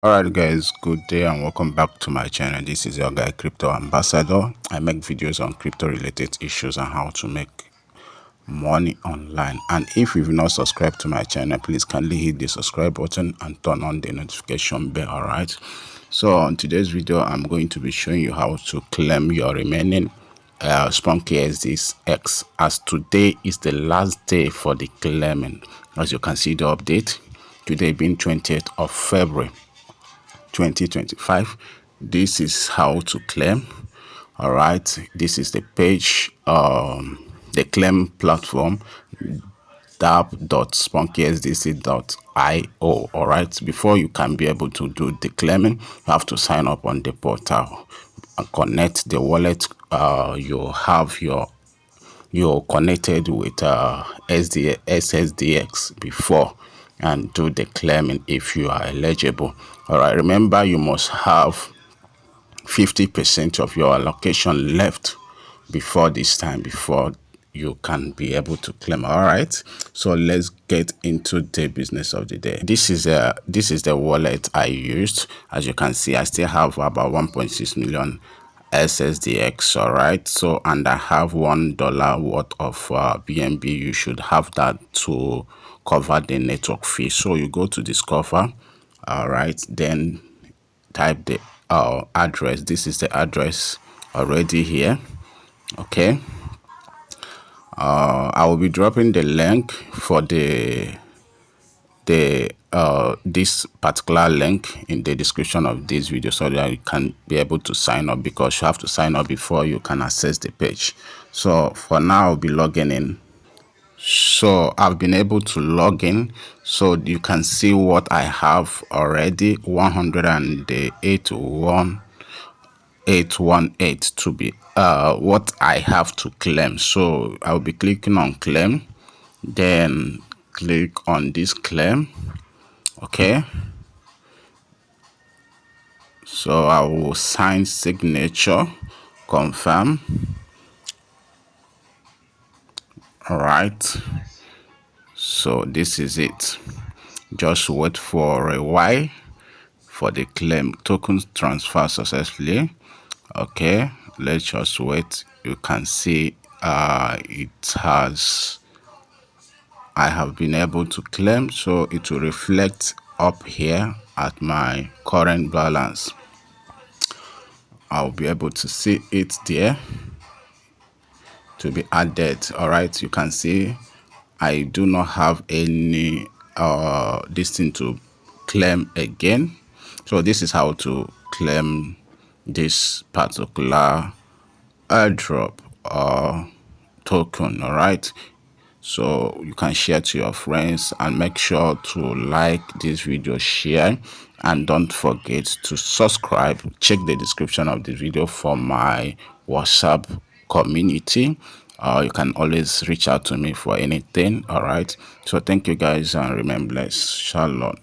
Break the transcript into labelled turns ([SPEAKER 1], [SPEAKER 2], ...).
[SPEAKER 1] Alright guys, good day and welcome back to my channel. This is your guy Crypto Ambassador. I make videos on crypto related issues and how to make money online. And if you've not subscribed to my channel, please kindly hit the subscribe button and turn on the notification bell. Alright, so on today's video I'm going to be showing you how to claim your remaining Spunky SSDX, as today is the last day for the claiming. As you can see the update today being 20th of February 2025. This is how to claim. All right, this is the page, the claim platform, dab.spunkysdc.io. all right, before you can be able to do the claiming, you have to sign up on the portal and connect the wallet. You have you're connected with SSDX before, and do the claiming if you are eligible. All right, remember you must have 50% of your allocation left before this time, before you can be able to claim. All right, so let's get into the business of the day. This is the wallet I used. As you can see, I still have about 1.6 million SSDX. All right, so and I have $1 worth of BNB. You should have that to cover the network fee. So you go to discover. All right, then type the address. This is the address already here. Okay, I will be dropping the link for this particular link in the description of this video, so that you can be able to sign up, because you have to sign up before you can access the page. So for now I'll be logging in. So I've been able to log in, so you can see what I have already. 108,818 to be what I have to claim. So I'll be clicking on claim, then click on this claim. Okay, so I will sign signature, confirm. All right, so this is it. Just wait for a while for the claim tokens transfer successfully. Okay, let's just wait. You can see it has, I have been able to claim, so it will reflect up here at my current balance. I'll be able to see it there to be added. All right, you can see I do not have any this thing to claim again. So this is how to claim this particular airdrop or token. All right, so you can share to your friends, and make sure to like this video, share, and don't forget to subscribe. Check the description of the video for my WhatsApp community. You can always reach out to me for anything. All right, so thank you guys, and remain blessed. Shalom.